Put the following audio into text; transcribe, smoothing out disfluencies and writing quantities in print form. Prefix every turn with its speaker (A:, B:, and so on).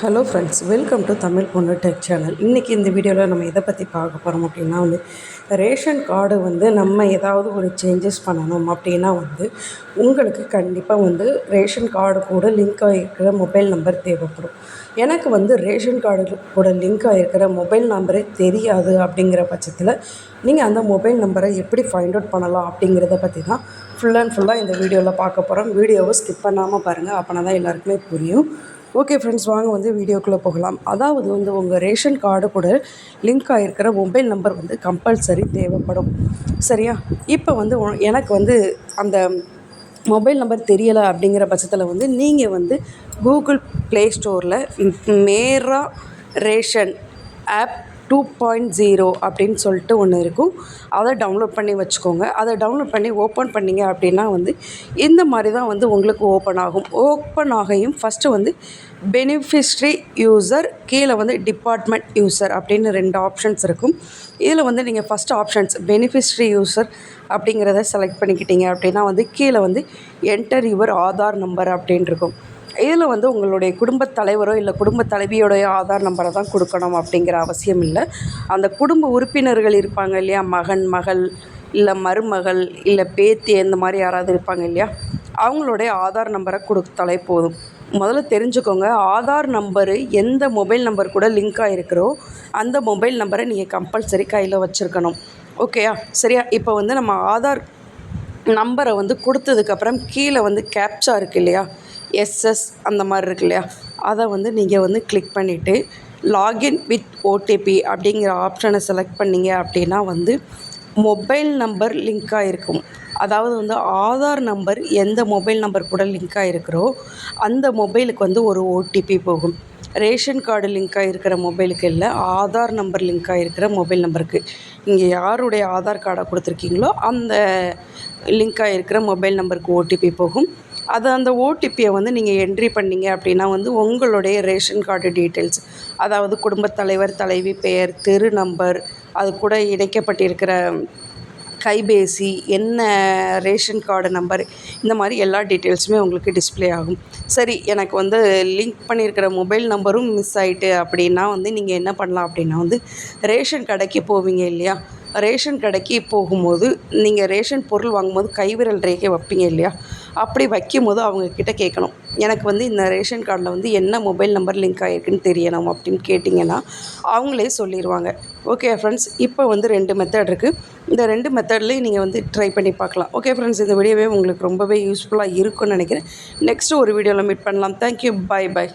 A: Hello friends, welcome to Tamil பொண்ணு tech channel. இன்றைக்கி இந்த வீடியோவில் நம்ம எதை பற்றி பார்க்க போகிறோம் அப்படின்னா ரேஷன் கார்டு நம்ம ஏதாவது ஒரு சேஞ்சஸ் பண்ணணும் அப்படின்னா உங்களுக்கு கண்டிப்பாக ரேஷன் கார்டு கூட லிங்க் ஆகிருக்கிற மொபைல் நம்பர் தேவைப்படும். எனக்கு ரேஷன் கார்டு கூட லிங்க் ஆகிருக்கிற மொபைல் நம்பரே தெரியாது. அப்படிங்கிற பட்சத்தில் நீங்கள் அந்த மொபைல் நம்பரை எப்படி ஃபைண்ட் அவுட் பண்ணலாம் அப்படிங்கிறத பற்றி தான் ஃபுல்லாக இந்த வீடியோவில் பார்க்க போகிறோம். வீடியோவை ஸ்கிப் பண்ணாமல் பாருங்கள், அப்போனா தான் எல்லாருக்குமே புரியும். ஓகே ஃப்ரெண்ட்ஸ், வாங்க வீடியோக்குள்ளே போகலாம். அதாவது உங்கள் ரேஷன் கார்டு கூட லிங்க் ஆகிருக்கிற மொபைல் நம்பர் கம்பல்சரி தேவைப்படும். சரியா? இப்போ எனக்கு அந்த மொபைல் நம்பர் தெரியலை அப்படிங்கிற பட்சத்தில் நீங்கள் கூகுள் ப்ளே ஸ்டோரில் மேரா ரேஷன் ஆப் 2.0 அப்படின்னு சொல்லிட்டு ஒன்று இருக்கும். அதை டவுன்லோட் பண்ணி வச்சுக்கோங்க. அதை டவுன்லோட் பண்ணி ஓப்பன் பண்ணிங்க அப்படின்னா இந்த மாதிரி தான் உங்களுக்கு ஓப்பன் ஆகும். ஓப்பன் ஆகையும் ஃபஸ்ட்டு பெனிஃபிஷரி யூசர், கீழே டிபார்ட்மெண்ட் யூசர் அப்படின்னு 2 ஆப்ஷன்ஸ் இருக்கும். இதில் நீங்கள் ஃபஸ்ட் ஆப்ஷன்ஸ் பெனிஃபிஷரி யூசர் அப்படிங்கிறத செலக்ட் பண்ணிக்கிட்டீங்க அப்படின்னா கீழே என்டர் யுவர் ஆதார் நம்பர் அப்படின்னு இருக்கும். இதில் உங்களுடைய குடும்பத் தலைவரோ இல்லை குடும்பத் தலைவியோடைய ஆதார் நம்பரை தான் கொடுக்கணும் அப்படிங்கிற அவசியம் இல்லை. அந்த குடும்ப உறுப்பினர்கள் இருப்பாங்க இல்லையா, மகன், மகள், இல்லை மருமகள், இல்லை பேத்தி, இந்த மாதிரி யாராவது இருப்பாங்க இல்லையா, அவங்களுடைய ஆதார் நம்பரை கொடுத்தாலே போதும். முதல்ல தெரிஞ்சுக்கோங்க, ஆதார் நம்பரு எந்த மொபைல் நம்பர் கூட லிங்க் ஆகிருக்கிறோ அந்த மொபைல் நம்பரை நீங்கள் கம்பல்சரி கையில் வச்சுருக்கணும். ஓகேயா? சரியா? இப்போ நம்ம ஆதார் நம்பரை கொடுத்ததுக்கப்புறம் கீழே கேப்சா இருக்குது இல்லையா, எஸ்எஸ் அந்த மாதிரி இருக்கு இல்லையா, அதை நீங்கள் கிளிக் பண்ணிவிட்டு லாகின் வித் ஓடிபி அப்படிங்கிற ஆப்ஷனை செலக்ட் பண்ணிங்க அப்படின்னா மொபைல் நம்பர் லிங்க் ஆகிருக்கும். அதாவது ஆதார் நம்பர் எந்த மொபைல் நம்பர் கூட லிங்க் ஆகிருக்கிறோ அந்த மொபைலுக்கு ஒரு ஓடிபி போகும். ரேஷன் கார்டு லிங்க் ஆகிருக்கிற மொபைலுக்கு இல்லை, ஆதார் நம்பர் லிங்க் ஆகிருக்கிற மொபைல் நம்பருக்கு நீங்கள் யாருடைய ஆதார் கார்டை கொடுத்துருக்கீங்களோ அந்த லிங்க் ஆகிருக்கிற மொபைல் நம்பருக்கு ஓடிபி போகும். அந்த ஓடிபியை நீங்கள் என்ட்ரி பண்ணிங்க அப்படின்னா உங்களுடைய ரேஷன் கார்டு டீட்டெயில்ஸ், அதாவது குடும்பத் தலைவர், தலைவி பெயர், தெரு நம்பர், அது கூட இணைக்கப்பட்டிருக்கிற கைபேசி, என்ன ரேஷன் கார்டு நம்பர், இந்த மாதிரி எல்லா டீட்டெயில்ஸுமே உங்களுக்கு டிஸ்ப்ளே ஆகும். சரி, எனக்கு லிங்க் பண்ணியிருக்கிற மொபைல் நம்பரும் மிஸ் ஆகிட்டு அப்படின்னா நீங்கள் என்ன பண்ணலாம் அப்படின்னா ரேஷன் கடைக்கு போவீங்க இல்லையா, ரேஷன் கடைக்கு போகும்போது நீங்கள் ரேஷன் பொருள் வாங்கும்போது கைவிரல் ரேகை வைப்பீங்க இல்லையா, அப்படி வைக்கும்போது அவங்கக்கிட்ட கேட்கணும், எனக்கு இந்த ரேஷன் கார்டில் என்ன மொபைல் நம்பர் லிங்க் ஆகிருக்குன்னு தெரியணும் அப்படின்னு கேட்டிங்கன்னா அவங்களே சொல்லிடுவாங்க. ஓகே ஃப்ரெண்ட்ஸ், இப்போ 2 மெத்தட் இருக்குது. இந்த 2 மெத்தட்லேயும் நீங்கள் ட்ரை பண்ணி பார்க்கலாம். ஓகே ஃப்ரெண்ட்ஸ், இந்த வீடியோவே உங்களுக்கு ரொம்பவே யூஸ்ஃபுல்லாக இருக்கும்னு நினைக்கிறேன். நெக்ஸ்ட்டு ஒரு வீடியோவில் மீட் பண்ணலாம். Thank you, by.